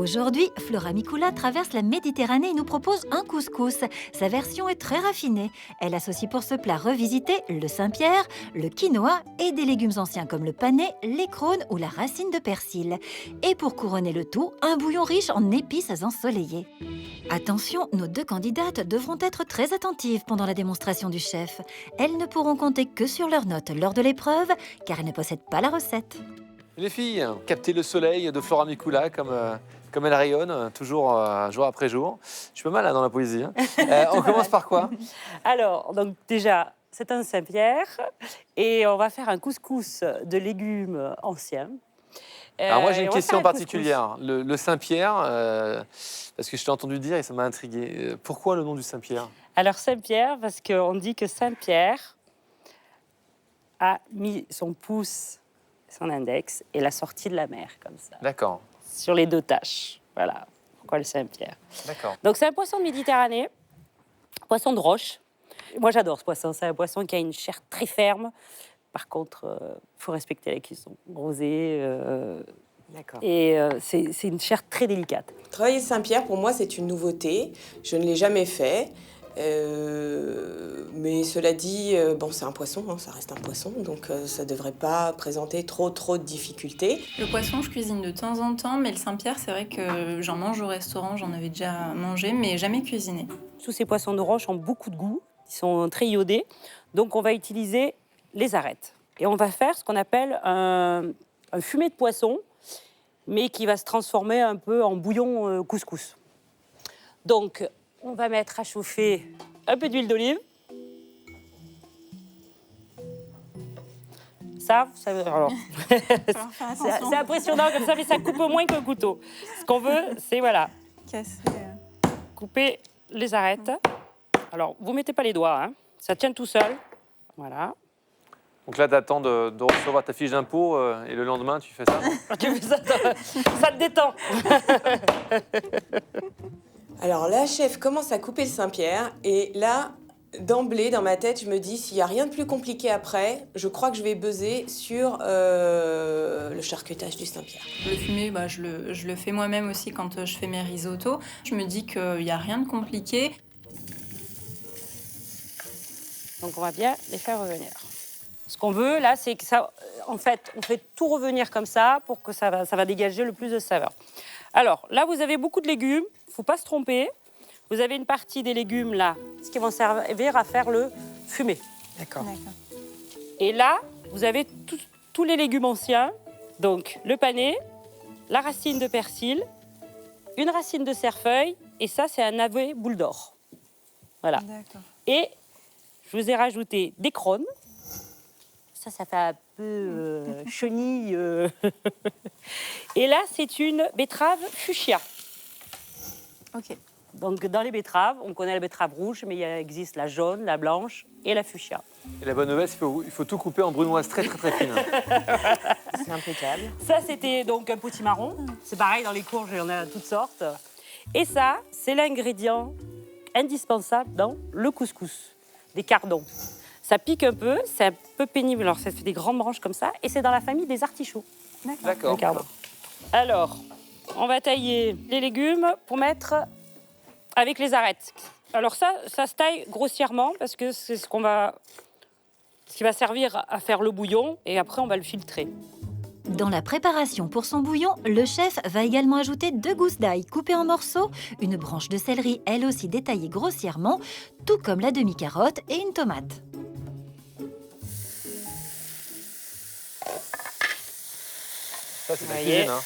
Aujourd'hui, Flora Mikula traverse la Méditerranée et nous propose un couscous. Sa version est très raffinée. Elle associe pour ce plat revisité le Saint-Pierre, le quinoa et des légumes anciens comme le panais, l'écrone ou la racine de persil. Et pour couronner le tout, un bouillon riche en épices ensoleillées. Attention, nos deux candidates devront être très attentives pendant la démonstration du chef. Elles ne pourront compter que sur leurs notes lors de l'épreuve, car elles ne possèdent pas la recette. Les filles, capter le soleil de Flora Mikula comme elle rayonne, toujours jour après jour. Je suis pas mal là, dans la poésie. On commence par quoi? Alors, donc déjà, c'est un Saint-Pierre et on va faire un couscous de légumes anciens. Alors moi j'ai Et une on va question faire un particulière. Le Saint-Pierre, parce que je t'ai entendu dire et ça m'a intrigué. Pourquoi le nom du Saint-Pierre? Alors Saint-Pierre, parce qu'on dit que Saint-Pierre a mis son pouce, son index, et l'a sorti de la mer, comme ça, D'accord, sur les deux taches. Voilà, pourquoi le Saint-Pierre. d'accord. Donc c'est un poisson de Méditerranée, poisson de roche. Moi j'adore ce poisson, c'est un poisson qui a une chair très ferme. Par contre, il faut respecter la cuisson. Rosé, D'accord. et c'est une chair très délicate. Travailler Saint-Pierre, pour moi, c'est une nouveauté. Je ne l'ai jamais fait. Mais cela dit, bon, c'est un poisson, hein, ça reste un poisson, donc ça ne devrait pas présenter trop de difficultés. Le poisson, je cuisine de temps en temps, mais le Saint-Pierre, c'est vrai que j'en mange au restaurant, j'en avais déjà mangé, mais jamais cuisiné. Tous ces poissons de roche ont beaucoup de goût, ils sont très iodés, donc on va utiliser les arêtes. Et on va faire ce qu'on appelle un fumet de poisson, mais qui va se transformer un peu en bouillon couscous. Donc, on va mettre à chauffer un peu d'huile d'olive. Alors, c'est impressionnant comme ça, mais ça coupe moins qu'un couteau. Ce qu'on veut, c'est voilà, couper les arêtes. Alors, vous mettez pas les doigts, hein. Ça tient tout seul. Voilà. Donc là t'attends de recevoir ta fiche d'impôt et le lendemain tu fais ça? Tu fais ça, ça te détend. Alors la chef commence à couper le Saint-Pierre, et là, d'emblée, dans ma tête, je me dis, s'il n'y a rien de plus compliqué après, je crois que je vais buzzer sur le charcutage du Saint-Pierre. Le fumé, je le fais moi-même aussi quand je fais mes risottos. Je me dis qu'il n'y a rien de compliqué. Donc on va bien les faire revenir. Ce qu'on veut là, c'est que ça, en fait, on fait tout revenir comme ça pour que ça va dégager le plus de saveur. Alors là, vous avez beaucoup de légumes, il ne faut pas se tromper. Vous avez une partie des légumes là, ce qui vont servir à faire le fumé. D'accord. Et là, vous avez tous les légumes anciens, donc le panais, la racine de persil, une racine de cerfeuil, et ça, c'est un navet boule d'or. Voilà. D'accord. Et je vous ai rajouté des crônes. Ça fait un peu chenille. Et là, c'est une betterave fuchsia. Ok. Donc, dans les betteraves, on connaît la betterave rouge, mais il existe la jaune, la blanche et la fuchsia. Et la bonne nouvelle, c'est qu'il faut tout couper en brunoise très fine. C'est impeccable. Ça, c'était donc un potimarron. C'est pareil, dans les courges, il y en a toutes sortes. Et ça, c'est l'ingrédient indispensable dans le couscous, des cardons. Ça pique un peu, c'est un peu pénible, alors ça fait des grandes branches comme ça, et c'est dans la famille des artichauts. D'accord. Le cardon. Alors, on va tailler les légumes pour mettre avec les arêtes. Alors ça se taille grossièrement parce que c'est ce qui va servir à faire le bouillon, et après on va le filtrer. Dans la préparation pour son bouillon, le chef va également ajouter 2 gousses d'ail coupées en morceaux, une branche de céleri elle aussi détaillée grossièrement, tout comme la demi-carotte et une tomate. Ça c'est la Voyez. cuisine. Hein.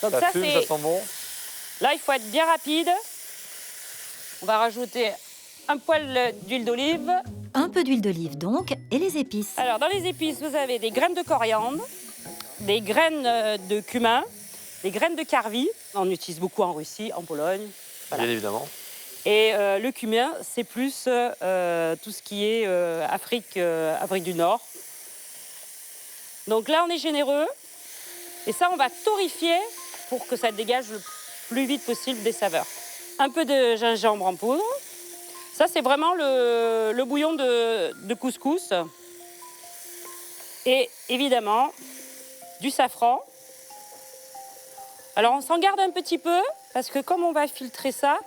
Donc Ça ça, fume, c'est... ça sent bon. Là, il faut être bien rapide. On va rajouter un poil d'huile d'olive. Un peu d'huile d'olive donc, et les épices. Alors, dans les épices, vous avez des graines de coriandre, des graines de cumin, des graines de carvi. On utilise beaucoup en Russie, en Pologne. Voilà. Bien évidemment. Et le cumin, c'est plus tout ce qui est Afrique du Nord. Donc là, on est généreux. Et ça, on va torréfier pour que ça dégage le plus vite possible des saveurs. Un peu de gingembre en poudre. Ça, c'est vraiment le bouillon de couscous. Et évidemment, du safran. Alors on s'en garde un petit peu, parce que comme on va filtrer ça,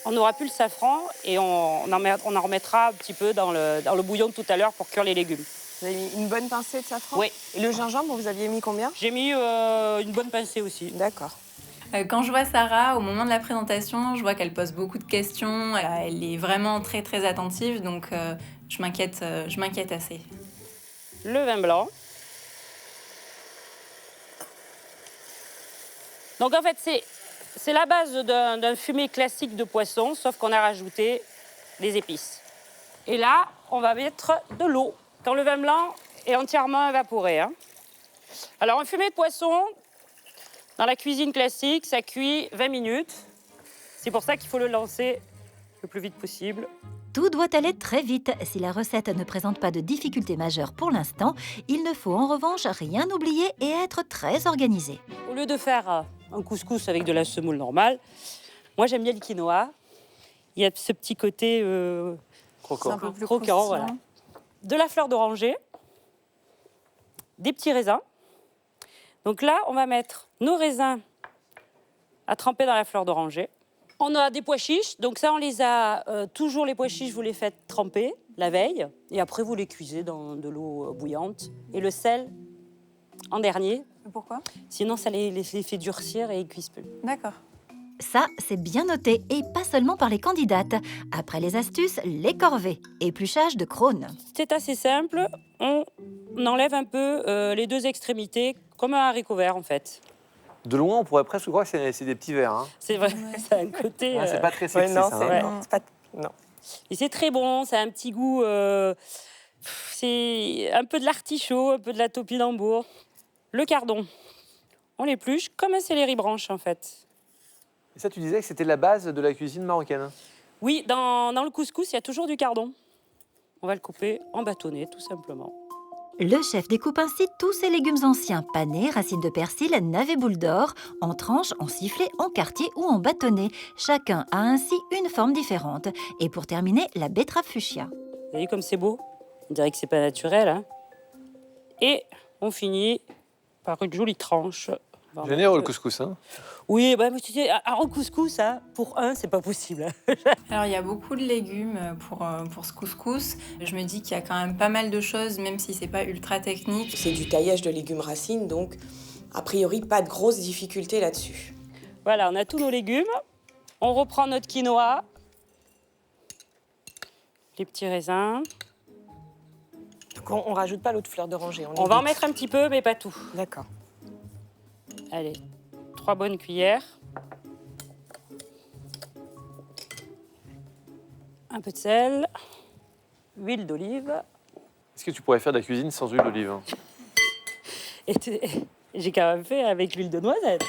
on n'aura plus le safran et on en remettra un petit peu dans le bouillon de tout à l'heure pour cuire les légumes. Vous avez mis une bonne pincée de safran? Oui. Et le gingembre, vous aviez mis combien? J'ai mis une bonne pincée aussi. D'accord. Quand je vois Sarah, au moment de la présentation, je vois qu'elle pose beaucoup de questions. Elle est vraiment très très attentive, donc je m'inquiète assez. Le vin blanc. Donc en fait, c'est la base d'un fumé classique de poisson, sauf qu'on a rajouté des épices. Et là, on va mettre de l'eau, quand le vin blanc est entièrement évaporé. Hein. Alors un fumé de poisson, dans la cuisine classique, ça cuit 20 minutes. C'est pour ça qu'il faut le lancer le plus vite possible. Tout doit aller très vite. Si la recette ne présente pas de difficultés majeures pour l'instant, il ne faut en revanche rien oublier et être très organisé. Au lieu de faire un couscous avec de la semoule normale, moi j'aime bien le quinoa. Il y a ce petit côté Croquant. C'est un peu plus croquant, croustillant. voilà. De la fleur d'oranger, des petits raisins. Donc là, on va mettre nos raisins à tremper dans la fleur d'oranger. On a des pois chiches, donc ça, on les a toujours, les pois chiches, vous les faites tremper la veille, et après, vous les cuisez dans de l'eau bouillante. Et le sel, en dernier, Pourquoi? sinon ça les fait durcir et ils cuisent plus. D'accord. Ça, c'est bien noté, et pas seulement par les candidates. Après les astuces, les corvées. Épluchage de crône. C'est assez simple, on enlève un peu les deux extrémités, comme un haricot vert en fait. De loin, on pourrait presque croire que c'est des petits verres. Hein. C'est vrai, ça a un côté... Ah, c'est pas très sexy, non, ça. c'est hein. non, c'est pas. Non. Et c'est très bon, ça a un petit goût... c'est un peu de l'artichaut, un peu de la topinambour. Le cardon, on l'épluche comme un céleri branche en fait. Et ça, tu disais que c'était la base de la cuisine marocaine. Oui, dans le couscous, il y a toujours du cardon. On va le couper en bâtonnets, tout simplement. Le chef découpe ainsi tous ses légumes anciens, panais, racines de persil, navets boule d'or, en tranches, en sifflets, en quartiers ou en bâtonnets. Chacun a ainsi une forme différente. Et pour terminer, la betterave fuchsia. Vous voyez comme c'est beau? On dirait que c'est pas naturel. Hein. Et on finit par une jolie tranche. On va Généreux le remettre- couscous. Hein. Oui, bah, tu sais, en couscous, hein, pour un, c'est pas possible. Alors, il y a beaucoup de légumes pour ce couscous. Je me dis qu'il y a quand même pas mal de choses, même si c'est pas ultra technique. C'est du taillage de légumes racines, donc a priori pas de grosses difficultés là-dessus. Voilà, on a tous nos légumes. On reprend notre quinoa. Les petits raisins. Donc on rajoute pas l'eau de fleur d'oranger. On va en mettre un petit peu, mais pas tout. D'accord. Allez, 3 bonnes cuillères. Un peu de sel. Huile d'olive. Est-ce que tu pourrais faire de la cuisine sans huile d'olive? Hein? J'ai quand même fait avec l'huile de noisette.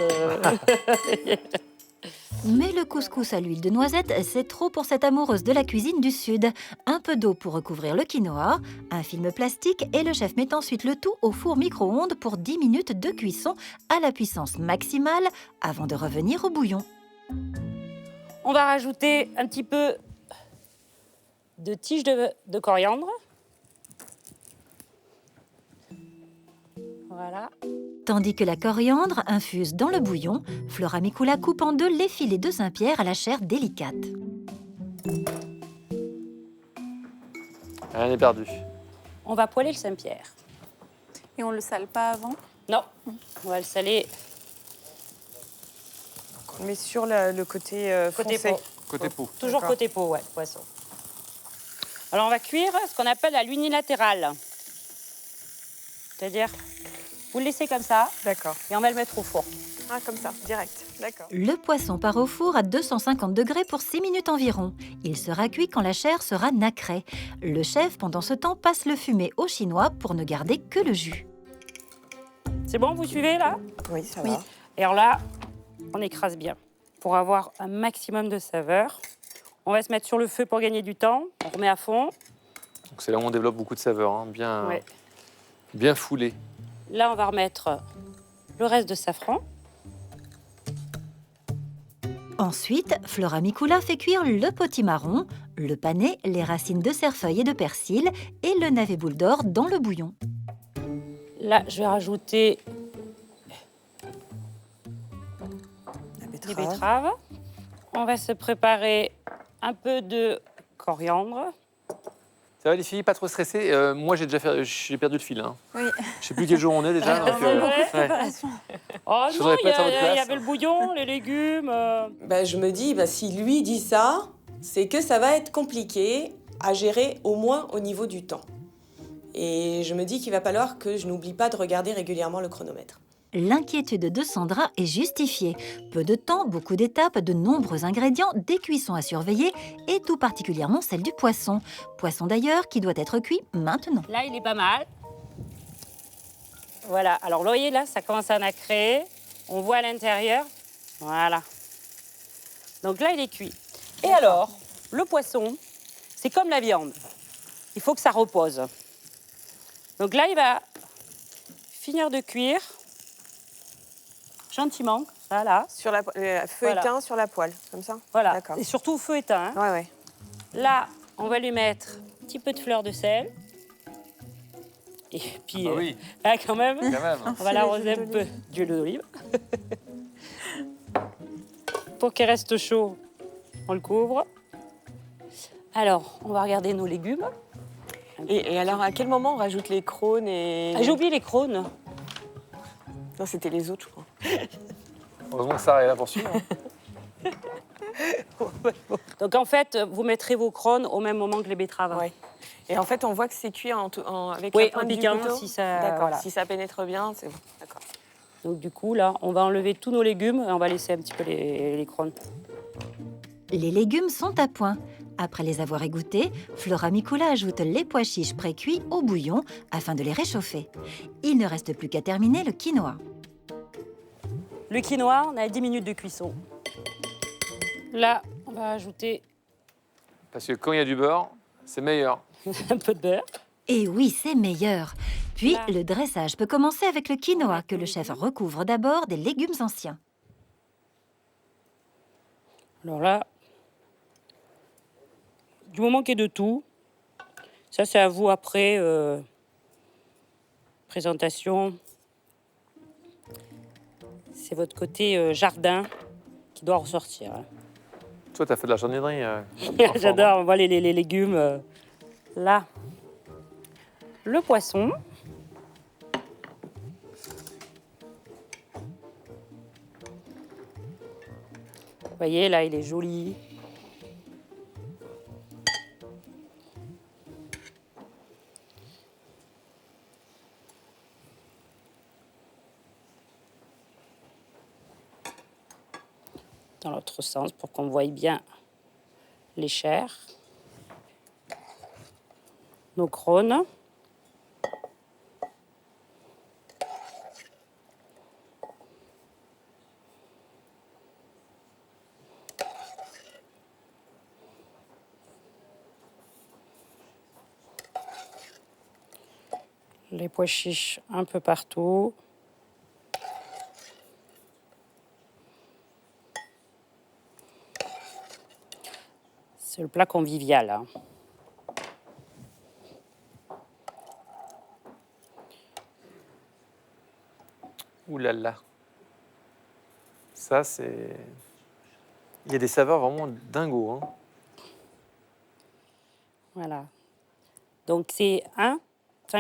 Mais le couscous à l'huile de noisette, c'est trop pour cette amoureuse de la cuisine du Sud. Un peu d'eau pour recouvrir le quinoa, un film plastique et le chef met ensuite le tout au four micro-ondes pour 10 minutes de cuisson à la puissance maximale avant de revenir au bouillon. On va rajouter un petit peu de tiges de coriandre. Voilà. Tandis que la coriandre infuse dans le bouillon, Flora Mikula coupe en deux les filets de Saint-Pierre à la chair délicate. Rien n'est perdu. On va poêler le Saint-Pierre. Et on le sale pas avant? Non, on va le saler On met sur le côté côté foncé. peau. Côté peau. Toujours D'accord. côté peau, ouais, poisson. Alors on va cuire ce qu'on appelle à l'unilatéral. C'est-à-dire, vous le laissez comme ça D'accord. et on va le mettre au four. Ah, comme ça, direct. D'accord. Le poisson part au four à 250 degrés pour 6 minutes environ. Il sera cuit quand la chair sera nacrée. Le chef, pendant ce temps, passe le fumet au chinois pour ne garder que le jus. C'est bon, vous suivez là? Oui, ça Oui. va. Et alors là, on écrase bien pour avoir un maximum de saveur. On va se mettre sur le feu pour gagner du temps. On remet à fond. Donc c'est là où on développe beaucoup de saveurs, hein. Bien, Ouais. bien foulé. Là, on va remettre le reste de safran. Ensuite, Flora Mikula fait cuire le potimarron, le panais, les racines de cerfeuil et de persil et le navet boule d'or dans le bouillon. Là, je vais rajouter les betteraves. On va se préparer un peu de coriandre. Ça va les filles, pas trop stressées. Moi j'ai perdu le fil. Hein. Oui. Je sais plus quel jour on est déjà. donc, ouais. ouais. Oh Je non, voudrais il pas être à votre y place. avait le bouillon, les légumes. Bah, je me dis, bah, si lui dit ça, c'est que ça va être compliqué à gérer au moins au niveau du temps. Et je me dis qu'il va falloir que je n'oublie pas de regarder régulièrement le chronomètre. L'inquiétude de Sandra est justifiée. Peu de temps, beaucoup d'étapes, de nombreux ingrédients, des cuissons à surveiller et tout particulièrement celle du poisson. Poisson d'ailleurs qui doit être cuit maintenant. Là, il est pas mal. Voilà. Alors, vous voyez, là, ça commence à nacrer. On voit à l'intérieur. Voilà. Donc là, il est cuit. Et alors, le poisson, c'est comme la viande. Il faut que ça repose. Donc là, il va finir de cuire gentiment. Voilà. Sur la feu Voilà. éteint sur la poêle, comme ça. Voilà. D'accord. Et surtout, feu éteint. Hein. Ouais. Là, on va lui mettre un petit peu de fleur de sel. Et puis, Ah bah oui, là, quand même, quand même. on va l'arroser un peu d'huile d'olive. Pour qu'il reste chaud, on le couvre. Alors, on va regarder nos légumes. Et alors, à quel moment on rajoute les crônes et... Ah, j'ai oublié les crônes. Non, c'était les autres, je crois. Heureusement que Sarah est là pour suivre. Donc, en fait, vous mettrez vos crônes au même moment que les betteraves. Ouais. Et en fait, on voit que c'est cuit avec Oui, la pointe en du piquant, couteau. si ça- D'accord. voilà. Si ça pénètre bien, c'est bon. D'accord. Donc, du coup, là, on va enlever tous nos légumes et on va laisser un petit peu les crônes. Les légumes sont à point. Après les avoir égouttés, Flora Mikula ajoute les pois chiches pré-cuits au bouillon afin de les réchauffer. Il ne reste plus qu'à terminer le quinoa. Le quinoa, on a 10 minutes de cuisson. Là, on va ajouter Parce que quand il y a du beurre, c'est meilleur. un peu de beurre. Et oui, c'est meilleur. Puis, Là. le dressage peut commencer avec le quinoa que le chef recouvre d'abord des légumes anciens. Alors là, du moment qu'il y a de tout, ça c'est à vous après, présentation. C'est votre côté jardin qui doit ressortir. Hein. Toi, t'as fait de la jardinerie. J'adore, on voit les légumes. Là, le poisson. Vous voyez, là, il est joli. Dans l'autre sens pour qu'on voie bien les chairs. Nos crônes. Les pois chiches un peu partout. C'est le plat convivial. Hein. Ouh là là. Ça, c'est... Il y a des saveurs vraiment dingos. Hein. Voilà. Donc c'est un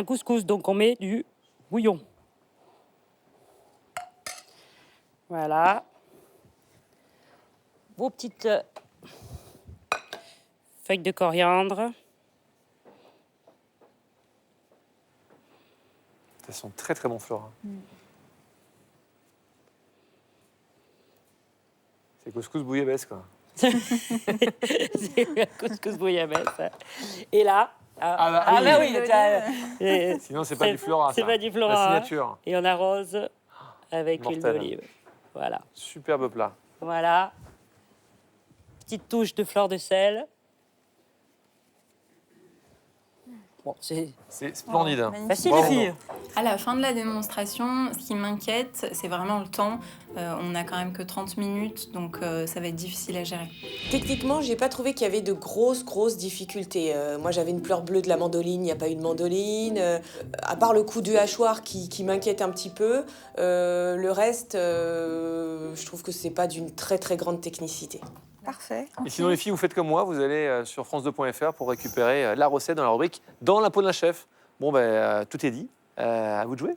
couscous, donc on met du bouillon. Voilà. Vos petites feuilles de coriandre. Ça sent très très bon, Flora. C'est couscous bouillabaisse, quoi. C'est un couscous bouillabaisse. Et là, bah oui. et- Sinon, c'est pas du Flora, c'est ça. pas du La Flora. signature. Et on arrose avec l'huile Mortel. d'olive. Voilà. Superbe plat. Voilà. Petite touche de fleur de sel. Bon, c'est C'est splendide. Oh, facile, Bravo. les filles. À la fin de la démonstration, ce qui m'inquiète, c'est vraiment le temps. On n'a quand même que 30 minutes, donc ça va être difficile à gérer. Techniquement, j'ai pas trouvé qu'il y avait de grosses difficultés. Moi, j'avais une pleure bleue de la mandoline, il n'y a pas eu de mandoline. À part le coup du hachoir qui m'inquiète un petit peu, le reste, je trouve que c'est pas d'une très grande technicité. Parfait. Et sinon, les filles, vous faites comme moi, vous allez sur France2.fr pour récupérer la recette dans la rubrique Dans la peau d'un chef. Bon, ben, tout est dit. À vous de jouer.